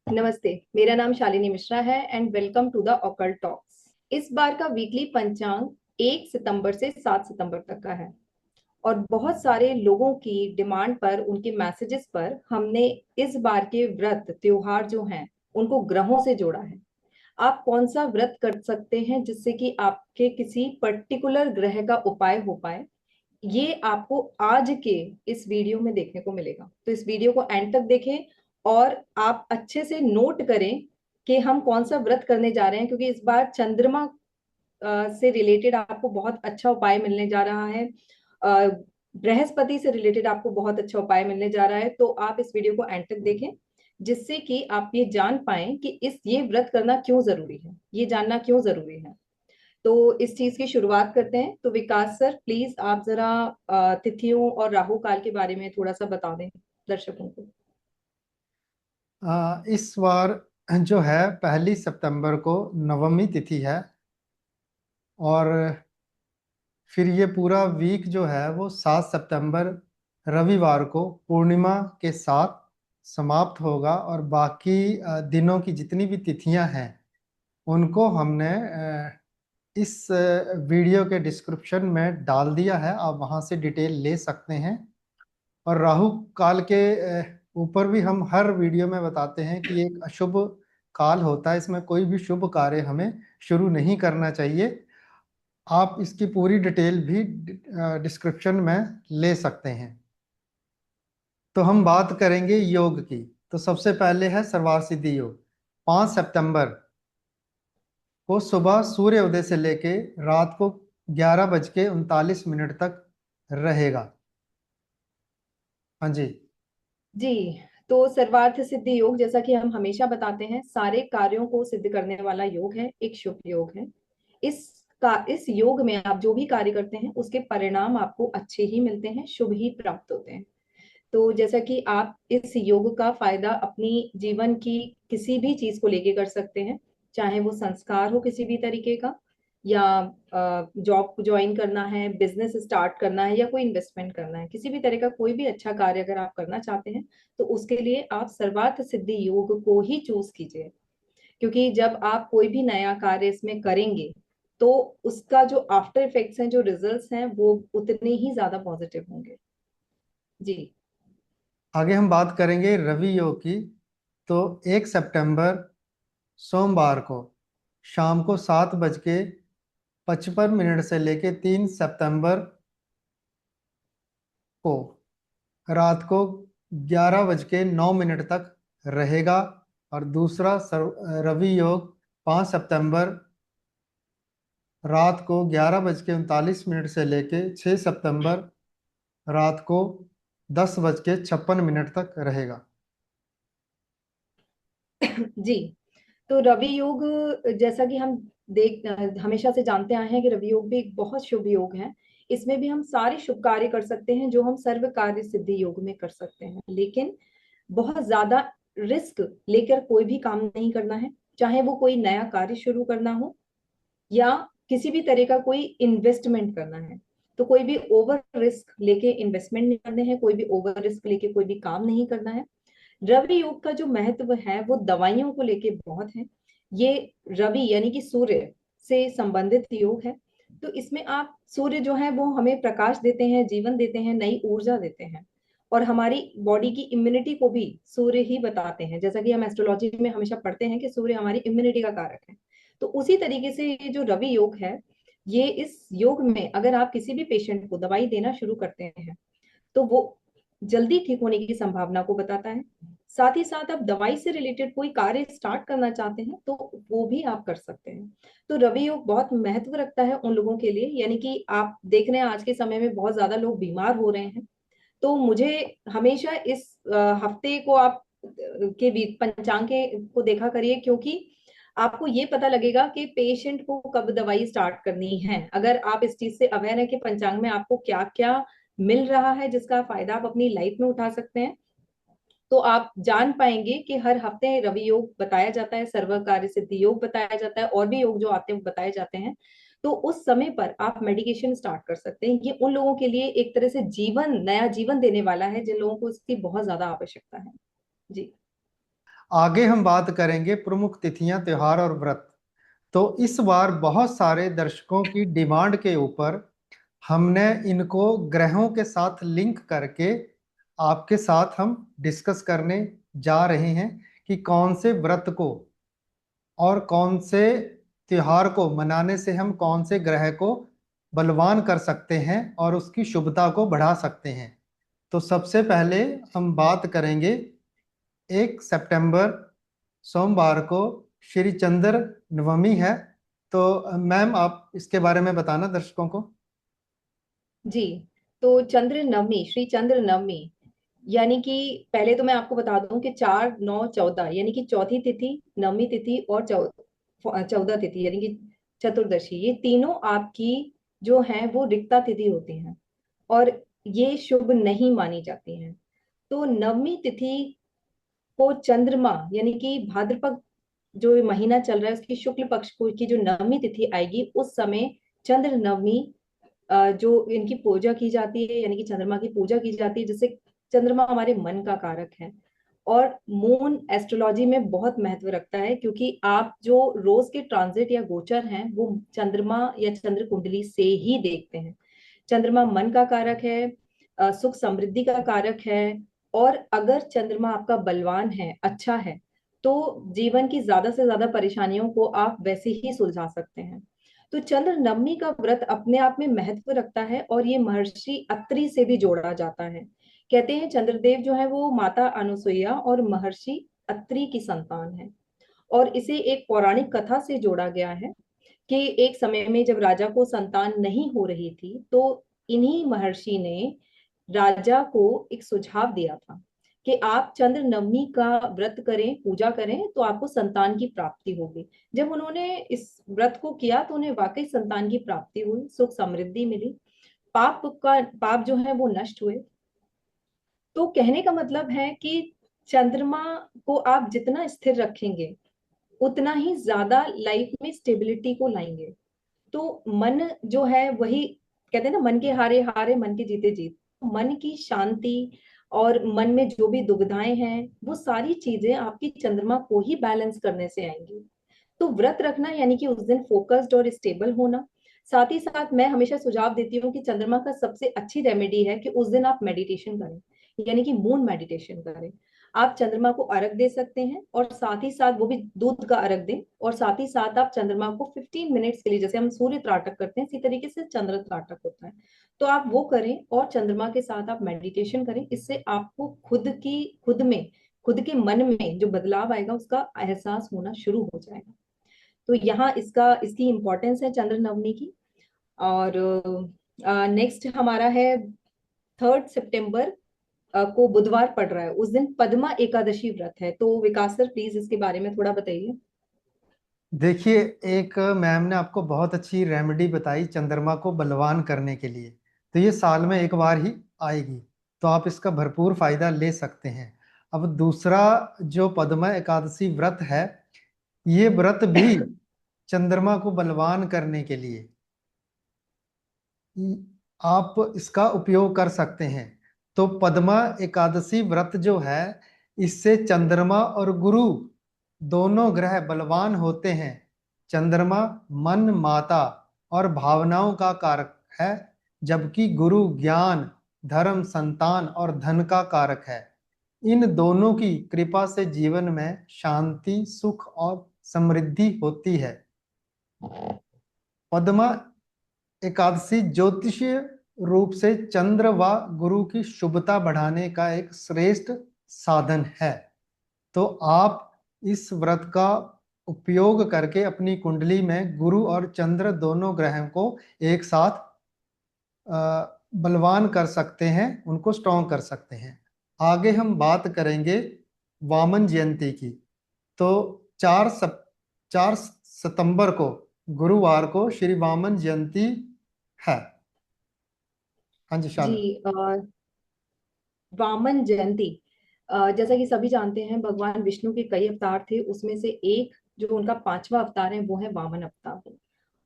नमस्ते। मेरा नाम शालिनी मिश्रा है and welcome to the occult talks. इस बार का वीकली पंचांग 1 सितंबर से 7 सितंबर तक का है और बहुत सारे लोगों की डिमांड पर, उनके मैसेजेस पर हमने इस बार के व्रत त्योहार जो हैं उनको ग्रहों से जोड़ा है। आप कौन सा व्रत कर सकते हैं जिससे कि आपके किसी पर्टिकुलर ग्रह का उपाय हो पाए, ये आपको आज के इस वीडियो में देखने को मिलेगा। तो इस वीडियो को एंड तक देखें और आप अच्छे से नोट करें कि हम कौन सा व्रत करने जा रहे हैं, क्योंकि इस बार चंद्रमा से रिलेटेड आपको बहुत अच्छा उपाय मिलने जा रहा है। बृहस्पति से रिलेटेड आपको बहुत अच्छा उपाय मिलने जा रहा है। तो आप इस वीडियो को एंड तक देखें जिससे कि आप ये जान पाएं कि ये व्रत करना क्यों जरूरी है, ये जानना क्यों जरूरी है। तो इस चीज की शुरुआत करते हैं। तो विकास सर, प्लीज आप जरा तिथियों और राहु काल के बारे में थोड़ा सा बता दें दर्शकों को। इस बार जो है 1 सितंबर को नवमी तिथि है। और फिर ये पूरा वीक जो है वो 7 सितंबर रविवार को पूर्णिमा के साथ समाप्त होगा। और बाकी दिनों की जितनी भी तिथियां हैं उनको हमने इस वीडियो के डिस्क्रिप्शन में डाल दिया है, आप वहां से डिटेल ले सकते हैं। और राहु काल के ऊपर भी हम हर वीडियो में बताते हैं कि एक अशुभ काल होता है, इसमें कोई भी शुभ कार्य हमें शुरू नहीं करना चाहिए। आप इसकी पूरी डिटेल भी डिस्क्रिप्शन में ले सकते हैं। तो हम बात करेंगे योग की। तो सबसे पहले है सर्वार्थ सिद्धि योग। 5 सितंबर को सुबह सूर्य उदय से लेके रात को 11:39 तक रहेगा। हाँ जी। जी। तो सर्वार्थ सिद्धि योग, जैसा कि हम हमेशा बताते हैं, सारे कार्यों को सिद्ध करने वाला योग है, एक शुभ योग है। इस योग में आप जो भी कार्य करते हैं उसके परिणाम आपको अच्छे ही मिलते हैं, शुभ ही प्राप्त होते हैं। तो जैसा कि आप इस योग का फायदा अपनी जीवन की किसी भी चीज को लेके कर सकते हैं, चाहे वो संस्कार हो किसी भी तरीके का, या जॉब ज्वाइन करना है, बिजनेस स्टार्ट करना है, या कोई इन्वेस्टमेंट करना है, किसी भी तरह का कोई भी अच्छा कार्य अगर आप करना चाहते हैं तो उसके लिए आप सर्वार्थ सिद्धि योग को ही चूज कीजिए। क्योंकि जब आप कोई भी नया कार्य इसमें करेंगे तो उसका जो आफ्टर इफेक्ट्स हैं, जो रिजल्ट्स हैं, वो उतने ही ज्यादा पॉजिटिव होंगे। जी। आगे हम बात करेंगे रवि योग की। तो 1 सितंबर सोमवार को शाम को 7:55 से लेके 3 सितंबर को रात को 11:09 तक रहेगा। और दूसरा रवि योग 5 सितंबर रात को 11:39 से लेके 6 सितंबर रात को 10:56 तक रहेगा। जी। तो रवि योग, जैसा कि हम हमेशा से जानते आए हैं कि रवि योग भी एक बहुत शुभ योग है। इसमें भी हम सारे शुभ कार्य कर सकते हैं जो हम सर्व कार्य सिद्धि योग में कर सकते हैं, लेकिन बहुत ज्यादा रिस्क लेकर कोई भी काम नहीं करना है। चाहे वो कोई नया कार्य शुरू करना हो या किसी भी तरह का कोई इन्वेस्टमेंट करना है, तो कोई भी ओवर रिस्क लेके इन्वेस्टमेंट नहीं करने हैं, कोई भी ओवर रिस्क लेके कोई भी काम नहीं करना है। रवि योग का जो महत्व है वो दवाइयों को लेके बहुत है। ये रवि यानी कि सूर्य से संबंधित योग है। तो इसमें आप, सूर्य जो है वो हमें प्रकाश देते हैं, जीवन देते हैं, नई ऊर्जा देते हैं, और हमारी बॉडी की इम्यूनिटी को भी सूर्य ही बताते हैं। जैसा कि हम एस्ट्रोलॉजी में हमेशा पढ़ते हैं कि सूर्य हमारी इम्यूनिटी का कारक है। तो उसी तरीके से ये जो रवि योग है, ये इस योग में अगर आप किसी भी पेशेंट को दवाई देना शुरू करते हैं तो वो जल्दी ठीक होने की संभावना को बताता है। साथ ही साथ आप दवाई से रिलेटेड कोई कार्य स्टार्ट करना चाहते हैं तो वो भी आप कर सकते हैं। तो रवि योग बहुत महत्व रखता है उन लोगों के लिए, यानी कि आप देख रहे हैं आज के समय में बहुत ज्यादा लोग बीमार हो रहे हैं। तो मुझे हमेशा इस हफ्ते को आप के पंचांग के को देखा करिए, क्योंकि आपको ये पता लगेगा कि पेशेंट को कब दवाई स्टार्ट करनी है। अगर आप इस चीज से अवेयर है कि पंचांग में आपको क्या क्या मिल रहा है जिसका फायदा आप अपनी लाइफ में उठा सकते हैं, तो आप जान पाएंगे कि हर हफ्ते रवि योग बताया जाता है, सर्व कार्य सिद्धि योग बताया जाता है, और भी योग जो आते हैं बताए जाते हैं। तो उस समय पर आप मेडिकेशन स्टार्ट कर सकते हैं। ये उन लोगों के लिए एक तरह से जीवन, नया जीवन देने वाला है जिन लोगों को इसकी बहुत ज्यादा आवश्यकता है। जी। आगे हम बात करेंगे प्रमुख तिथियां, त्योहार और व्रत। तो इस बार बहुत सारे दर्शकों की डिमांड के ऊपर हमने इनको ग्रहों के साथ लिंक करके आपके साथ हम डिस्कस करने जा रहे हैं कि कौन से व्रत को और कौन से त्योहार को मनाने से हम कौन से ग्रह को बलवान कर सकते हैं और उसकी शुभता को बढ़ा सकते हैं। तो सबसे पहले हम बात करेंगे 1 सितंबर सोमवार को श्री चंद्र नवमी है। तो मैम आप इसके बारे में बताना दर्शकों को। जी, तो चंद्र नवमी, श्री चंद्र नवमी, यानी कि पहले तो मैं आपको बता दूं कि 4, 9, 14 यानी कि चौथी तिथि, नवमी तिथि और 14 तिथि यानी कि चतुर्दशी, ये तीनों आपकी जो है वो रिक्ता तिथि होती हैं और ये शुभ नहीं मानी जाती हैं। तो नवमी तिथि को चंद्रमा यानी कि भाद्रपद जो ये महीना चल रहा है उसकी शुक्ल पक्ष को की जो नवमी तिथि आएगी उस समय चंद्र नवमी जो इनकी पूजा की जाती है, यानी कि चंद्रमा की पूजा की जाती है, जिससे चंद्रमा हमारे मन का कारक है और मून एस्ट्रोलॉजी में बहुत महत्व रखता है, क्योंकि आप जो रोज के ट्रांजिट या गोचर हैं वो चंद्रमा या चंद्र कुंडली से ही देखते हैं। चंद्रमा मन का कारक है, सुख समृद्धि का कारक है, और अगर चंद्रमा आपका बलवान है, अच्छा है, तो जीवन की ज्यादा से ज्यादा परेशानियों को आप वैसे ही सुलझा सकते हैं। तो चंद्र नवमी का व्रत अपने आप में महत्व रखता है और ये महर्षि अत्रि से भी जोड़ा जाता है। कहते हैं चंद्रदेव जो है वो माता अनुसुईया और महर्षि अत्रि की संतान है, और इसे एक पौराणिक कथा से जोड़ा गया है कि एक समय में जब राजा को संतान नहीं हो रही थी तो इन्हीं महर्षि ने राजा को एक सुझाव दिया था कि आप चंद्र नवमी का व्रत करें, पूजा करें, तो आपको संतान की प्राप्ति होगी। जब उन्होंने इस व्रत को किया तो उन्हें वाकई संतान की प्राप्ति हुई, सुख समृद्धि मिली, पाप जो है वो नष्ट हुए। तो कहने का मतलब है कि चंद्रमा को आप जितना स्थिर रखेंगे उतना ही ज्यादा लाइफ में स्टेबिलिटी को लाएंगे। तो मन जो है वही, कहते हैं ना, मन के हारे हारे मन के जीते जीत। मन की शांति और मन में जो भी दुविधाएं हैं वो सारी चीजें आपकी चंद्रमा को ही बैलेंस करने से आएंगी। तो व्रत रखना यानी कि उस दिन फोकस्ड और स्टेबल होना। साथ ही साथ मैं हमेशा सुझाव देती हूँ कि चंद्रमा का सबसे अच्छी रेमेडी है कि उस दिन आप मेडिटेशन करें, यानी कि मून मेडिटेशन करें। आप चंद्रमा को अर्घ दे सकते हैं और साथ ही साथ वो भी दूध का अर्घ दें, और साथ ही साथ आप चंद्रमा को 15 मिनट्स के लिए, जैसे हम सूर्य त्राटक करते हैं इसी तरीके से चंद्र त्राटक होता है, तो आप वो करें और चंद्रमा के साथ आप मेडिटेशन करें। इससे आपको खुद में, खुद के मन में जो बदलाव आएगा उसका एहसास होना शुरू हो जाएगा। तो यहाँ इसकी इम्पोर्टेंस है चंद्र नवमी की। और नेक्स्ट हमारा है 3 सितंबर को बुधवार पड़ रहा है, उस दिन पद्मा एकादशी व्रत है। तो विकास सर प्लीज इसके बारे में थोड़ा बताइए। देखिए, एक मैम ने आपको बहुत अच्छी रेमेडी बताई चंद्रमा को बलवान करने के लिए। तो ये साल में एक बार ही आएगी, तो आप इसका भरपूर फायदा ले सकते हैं। अब दूसरा जो पद्मा एकादशी व्रत है, ये व्रत भी चंद्रमा को बलवान करने के लिए आप इसका उपयोग कर सकते हैं। तो पद्मा एकादशी व्रत जो है, इससे चंद्रमा और गुरु दोनों ग्रह बलवान होते हैं। चंद्रमा मन, माता और भावनाओं का कारक है, जबकि गुरु ज्ञान, धर्म, संतान और धन का कारक है। इन दोनों की कृपा से जीवन में शांति, सुख और समृद्धि होती है। पद्मा एकादशी ज्योतिषीय रूप से चंद्र व गुरु की शुभता बढ़ाने का एक श्रेष्ठ साधन है। तो आप इस व्रत का उपयोग करके अपनी कुंडली में गुरु और चंद्र दोनों ग्रहों को एक साथ बलवान कर सकते हैं, उनको स्ट्रॉन्ग कर सकते हैं। आगे हम बात करेंगे वामन जयंती की। तो 4 सितंबर को, गुरुवार को श्री वामन जयंती है। हाँ जी जी, शाल। वामन जयंती, जैसा कि सभी जानते हैं भगवान विष्णु के कई अवतार थे, उसमें से एक जो उनका 5वां अवतार है वो है वामन अवतार।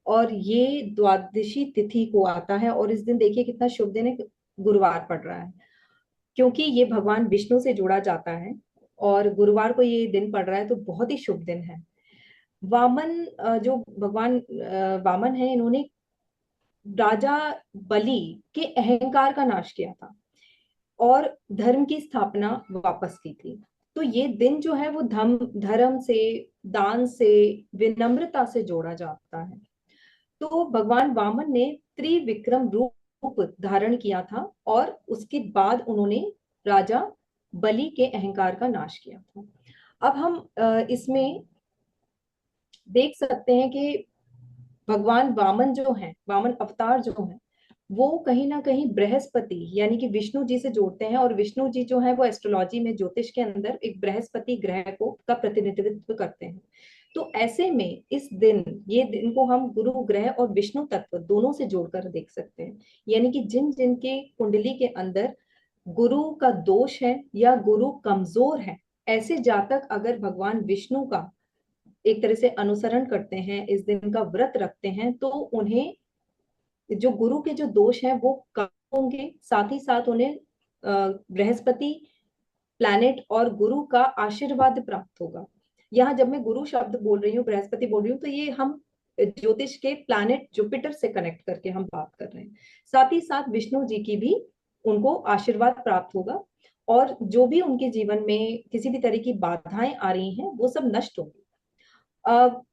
और ये द्वादशी तिथि को आता है और इस दिन देखिए कितना शुभ दिन है, गुरुवार पड़ रहा है, क्योंकि ये भगवान विष्णु से जोड़ा जाता है। और गुरुवार को ये दिन पड़ रहा है, तो बहुत ही शुभ दिन है। वामन जो भगवान वामन है, इन्होंने राजा बलि के अहंकार का नाश किया था और धर्म की स्थापना वापस की थी। तो ये दिन जो है वो धर्म से, दान से, विनम्रता से जोड़ा जाता है। तो भगवान वामन ने त्रिविक्रम रूप धारण किया था और उसके बाद उन्होंने राजा बलि के अहंकार का नाश किया था। अब हम इसमें देख सकते हैं कि भगवान वामन जो है, वामन अवतार जो है, वो कहीं ना कहीं बृहस्पति यानी कि विष्णु जी से जोड़ते हैं। और विष्णु जी जो है वो एस्ट्रोलॉजी में, ज्योतिष के अंदर एक बृहस्पति ग्रह को का प्रतिनिधित्व करते हैं। तो ऐसे में इस दिन, ये दिन को हम गुरु ग्रह और विष्णु तत्व दोनों से जोड़कर देख सकते हैं। यानी कि जिन जिन के कुंडली के अंदर गुरु का दोष है या गुरु कमजोर है, ऐसे जातक अगर भगवान विष्णु का एक तरह से अनुसरण करते हैं, इस दिन का व्रत रखते हैं, तो उन्हें जो गुरु के जो दोष हैं वो कम होंगे। साथ ही साथ उन्हें बृहस्पति प्लैनेट और गुरु का आशीर्वाद प्राप्त होगा। यहाँ जब मैं गुरु शब्द बोल रही हूँ, बृहस्पति बोल रही हूँ, तो ये हम ज्योतिष के प्लैनेट जुपिटर से कनेक्ट करके हम बात कर रहे हैं। साथ ही साथ विष्णु जी की भी उनको आशीर्वाद प्राप्त होगा और जो भी उनके जीवन में किसी भी तरह की बाधाएं आ रही हैं वो सब नष्ट होंगी।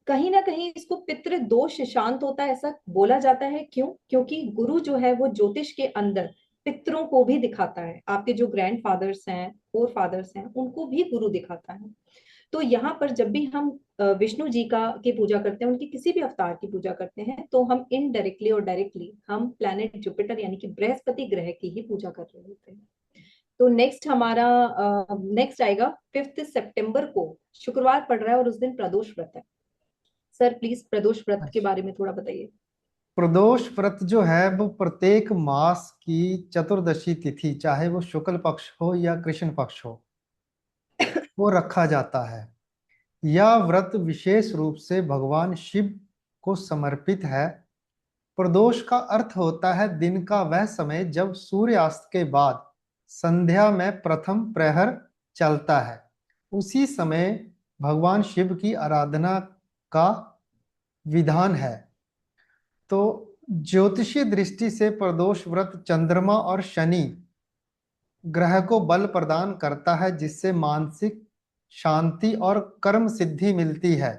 कहीं ना कहीं इसको पितृ दोष शांत होता है ऐसा बोला जाता है। क्यों? क्योंकि गुरु जो है वो ज्योतिष के अंदर पितरों को भी दिखाता है। आपके जो ग्रैंड फादर्स हैं, फोर फादर्स हैं, उनको भी गुरु दिखाता है। तो यहाँ पर जब भी हम विष्णु जी का की पूजा करते हैं, उनकी किसी भी अवतार की पूजा करते हैं, तो हम इनडायरेक्टली और डायरेक्टली हम प्लैनेट जुपिटर यानी कि बृहस्पति ग्रह की ही पूजा कर रहे होते हैं। तो नेक्स्ट हमारा नेक्स्ट आएगा 5 सितंबर को, शुक्रवार पड़ रहा है और उस दिन प्रदोष व्रत है। सर प्लीज प्रदोष व्रत के अच्छा, बारे में थोड़ा बताइए। प्रदोष व्रत जो है वो प्रत्येक मास की चतुर्दशी तिथि, चाहे वो शुक्ल पक्ष हो या कृष्ण पक्ष हो, वो रखा जाता है। यह व्रत विशेष रूप से भगवान शिव को समर्पित है। प्रदोष का अर्थ होता है दिन का वह समय जब सूर्यास्त के बाद संध्या में प्रथम प्रहर चलता है। उसी समय भगवान शिव की आराधना का विधान है। तो ज्योतिषीय दृष्टि से प्रदोष व्रत चंद्रमा और शनि ग्रह को बल प्रदान करता है, जिससे मानसिक शांति और कर्म सिद्धि मिलती है।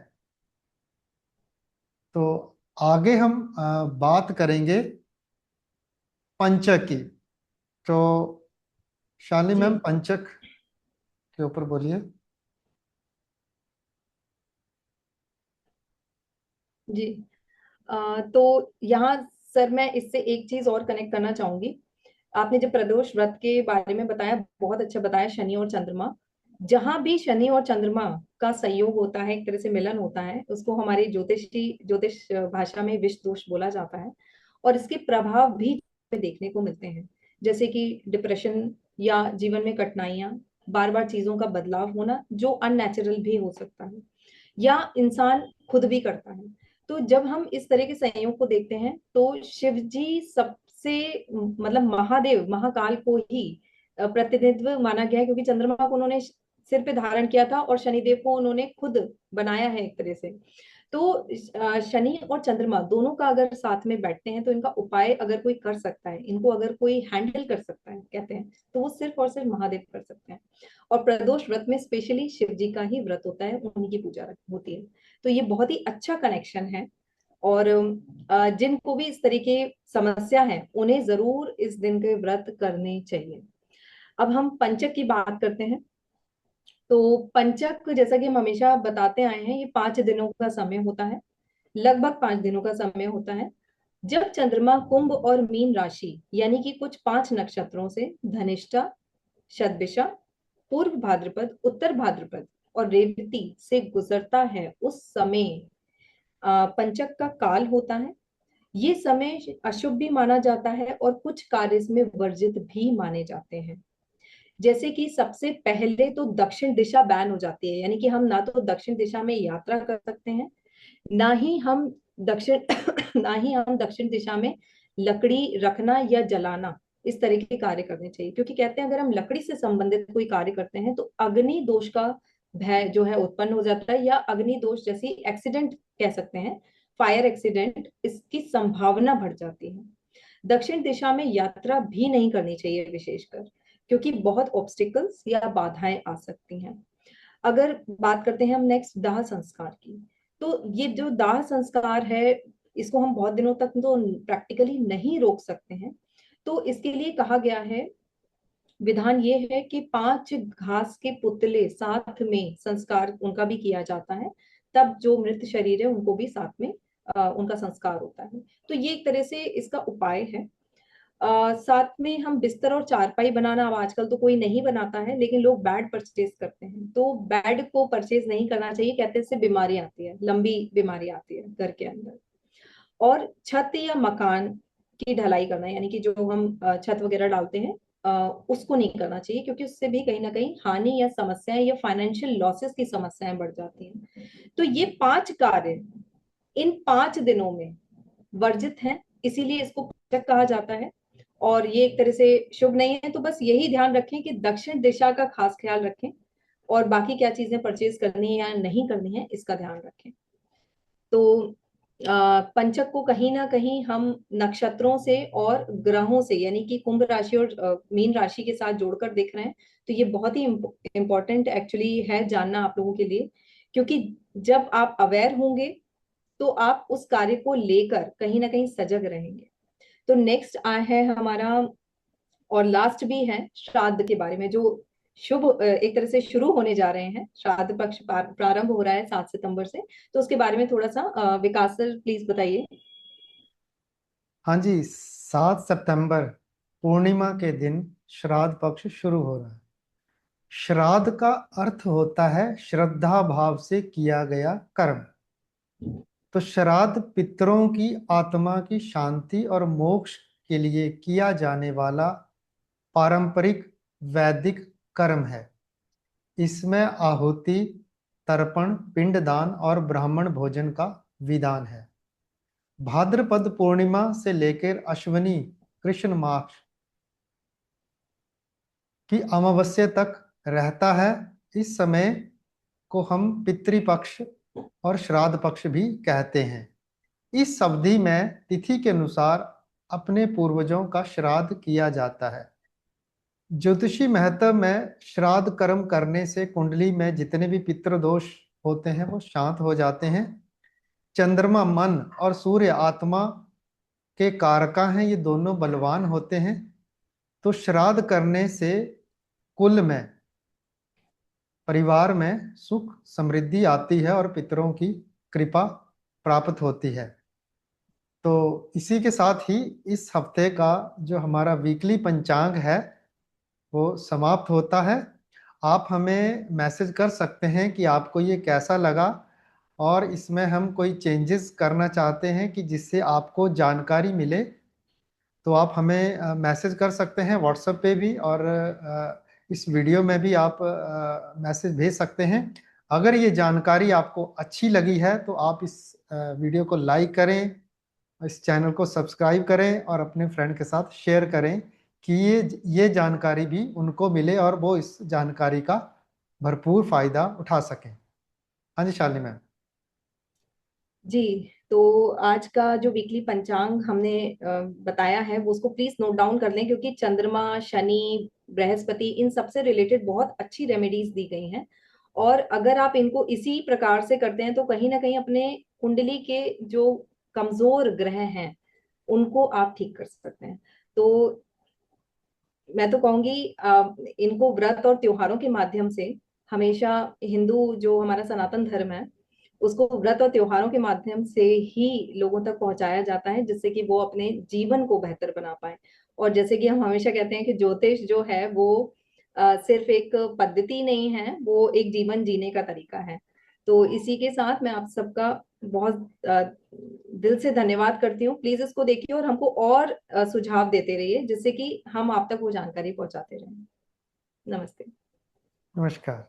तो आगे हम बात करेंगे पंचक की। तो शालिनी जी मैम, पंचक के ऊपर बोलिए। जी। तो यहाँ सर मैं इससे एक चीज और कनेक्ट करना चाहूंगी। आपने जब प्रदोष व्रत के बारे में बताया, बहुत अच्छा बताया, शनि और चंद्रमा। जहां भी शनि और चंद्रमा का संयोग होता है, एक तरह से मिलन होता है, उसको हमारी ज्योतिष भाषा में विष दोष बोला जाता है। और इसके प्रभाव भी देखने को मिलते हैं, जैसे कि डिप्रेशन या जीवन में कठिनाइयां, बार बार चीजों का बदलाव होना जो अननेचुरल भी हो सकता है, या इंसान खुद भी करता है। तो जब हम इस तरह के संयोग को देखते हैं, तो शिव जी सबसे, मतलब महादेव महाकाल को ही प्रतिनिधित्व माना गया है, क्योंकि चंद्रमा को उन्होंने सिर पे धारण किया था और शनिदेव को उन्होंने खुद बनाया है एक तरह से। तो शनि और चंद्रमा दोनों का अगर साथ में बैठते हैं, तो इनका उपाय अगर कोई कर सकता है, इनको अगर कोई हैंडल कर सकता है कहते हैं, तो वो सिर्फ और सिर्फ महादेव कर सकते हैं। और प्रदोष व्रत में स्पेशली शिव जी का ही व्रत होता है, उन्हीं की पूजा होती है। तो ये बहुत ही अच्छा कनेक्शन है। और जिनको भी इस तरीके समस्या है, उन्हें जरूर इस दिन के व्रत करने चाहिए। अब हम पंचक की बात करते हैं। तो पंचक, जैसा कि हम हमेशा बताते आए हैं, ये 5 दिनों का समय होता है, लगभग 5 दिनों का समय होता है। जब चंद्रमा कुंभ और मीन राशि यानी कि कुछ 5 नक्षत्रों से धनिष्ठा, शतभिषा, पूर्व भाद्रपद, उत्तर भाद्रपद और रेवती से गुजरता है, उस समय पंचक का काल होता है। ये समय अशुभ भी माना जाता है और कुछ कार्य इसमें वर्जित भी माने जाते हैं। जैसे कि सबसे पहले तो दक्षिण दिशा बैन हो जाती है, यानी कि हम ना तो दक्षिण दिशा में यात्रा कर सकते हैं, ना ही हम दक्षिण ना ही हम दक्षिण दिशा में लकड़ी रखना या जलाना इस तरह के कार्य करने चाहिए, क्योंकि कहते हैं अगर हम लकड़ी से संबंधित कोई कार्य करते हैं तो अग्नि दोष का भय जो है उत्पन्न हो जाता है, या अग्नि दोष जैसी एक्सीडेंट कह सकते हैं, फायर एक्सीडेंट, इसकी संभावना बढ़ जाती है। दक्षिण दिशा में यात्रा भी नहीं करनी चाहिए विशेषकर, क्योंकि बहुत ऑब्स्टिकल्स या बाधाएं आ सकती हैं। अगर बात करते हैं हम नेक्स्ट दाह संस्कार की, तो ये जो दाह संस्कार है इसको हम बहुत दिनों तक तो प्रैक्टिकली नहीं रोक सकते हैं। तो इसके लिए कहा गया है, विधान ये है कि 5 घास के पुतले साथ में संस्कार उनका भी किया जाता है, तब जो मृत शरीर है उनको भी साथ में उनका संस्कार होता है। तो ये एक तरह से इसका उपाय है। साथ में हम बिस्तर और चारपाई बनाना, अब आजकल तो कोई नहीं बनाता है, लेकिन लोग बेड परचेज करते हैं, तो बेड को परचेज नहीं करना चाहिए, कहते हैं इससे बीमारी आती है, लंबी बीमारी आती है घर के अंदर। और छत या मकान की ढलाई करना, यानी कि जो हम छत वगैरह डालते हैं उसको नहीं करना चाहिए, क्योंकि उससे भी कहीं ना कहीं हानि या समस्याएं या फाइनेंशियल लॉसेस की समस्याएं बढ़ जाती हैं। तो ये 5 कार्य इन 5 दिनों में वर्जित हैं, इसीलिए इसको पाचक कहा जाता है। और ये एक तरह से शुभ नहीं है, तो बस यही ध्यान रखें कि दक्षिण दिशा का खास ख्याल रखें, और बाकी क्या चीजें परचेज करनी है या नहीं करनी है इसका ध्यान रखें। तो पंचक को कहीं ना कहीं हम नक्षत्रों से और ग्रहों से, यानी कि कुंभ राशि और मीन राशि के साथ जोड़कर देख रहे हैं। तो ये बहुत ही इम्पोर्टेंट एक्चुअली है जानना आप लोगों के लिए, क्योंकि जब आप अवेयर होंगे तो आप उस कार्य को लेकर कहीं ना कहीं सजग रहेंगे। तो नेक्स्ट आया है हमारा, और लास्ट भी है, श्राद्ध के बारे में, जो शुभ एक तरह से शुरू होने जा रहे हैं। श्राद्ध पक्ष प्रारंभ हो रहा है 7 सितंबर से, तो उसके बारे में थोड़ा सा विकास सर प्लीज बताइए। हाँ जी, 7 सितंबर पूर्णिमा के दिन श्राद्ध पक्ष शुरू हो रहा है। श्राद्ध का अर्थ होता है श्रद्धा भाव से किया गया कर्म। तो श्राद्ध पितरों की आत्मा की शांति और मोक्ष के लिए किया जाने वाला पारंपरिक वैदिक कर्म है। इसमें आहुति, तर्पण, पिंडदान और ब्राह्मण भोजन का विधान है। भाद्रपद पूर्णिमा से लेकर अश्वनी कृष्ण मास की अमावस्या तक रहता है। इस समय को हम पितृपक्ष और श्राद्ध पक्ष भी कहते हैं। इस अवधि में तिथि के अनुसार अपने पूर्वजों का श्राद्ध किया जाता है। ज्योतिषी महत्व में श्राद्ध कर्म करने से कुंडली में जितने भी पितृदोष होते हैं वो शांत हो जाते हैं। चंद्रमा मन और सूर्य आत्मा के कारका हैं, ये दोनों बलवान होते हैं। तो श्राद्ध करने से कुल में, परिवार में सुख समृद्धि आती है और पितरों की कृपा प्राप्त होती है। तो इसी के साथ ही इस हफ्ते का जो हमारा वीकली पंचांग है वो समाप्त होता है। आप हमें मैसेज कर सकते हैं कि आपको ये कैसा लगा, और इसमें हम कोई चेंजेस करना चाहते हैं कि जिससे आपको जानकारी मिले, तो आप हमें मैसेज कर सकते हैं व्हाट्सएप पे भी, और इस वीडियो में भी आप मैसेज भेज सकते हैं। अगर ये जानकारी आपको अच्छी लगी है तो आप इस वीडियो को लाइक करें, इस चैनल को सब्सक्राइब करें और अपने फ्रेंड के साथ शेयर करें कि ये जानकारी भी उनको मिले और वो इस जानकारी का भरपूर फायदा उठा सकें। हाँ जी शालिनी मैम। जी, तो आज का जो वीकली पंचांग हमने बताया है वो उसको प्लीज नोट डाउन कर लें, क्योंकि चंद्रमा, शनि, बृहस्पति, इन सबसे रिलेटेड बहुत अच्छी रेमेडीज दी गई हैं। और अगर आप इनको इसी प्रकार से करते हैं तो कहीं ना कहीं अपने कुंडली के जो कमजोर ग्रह हैं उनको आप ठीक कर सकते हैं। तो मैं तो कहूंगी इनको व्रत और त्योहारों के माध्यम से, हमेशा हिंदू जो हमारा सनातन धर्म है उसको व्रत और त्योहारों के माध्यम से ही लोगों तक पहुंचाया जाता है, जिससे कि वो अपने जीवन को बेहतर बना पाए। और जैसे कि हम हमेशा कहते हैं कि ज्योतिष जो है वो सिर्फ एक पद्धति नहीं है, वो एक जीवन जीने का तरीका है। तो इसी के साथ मैं आप सबका बहुत दिल से धन्यवाद करती हूँ। प्लीज इसको देखिए और हमको और सुझाव देते रहिए, जिससे कि हम आप तक वो जानकारी पहुंचाते रहें। नमस्ते। नमस्कार।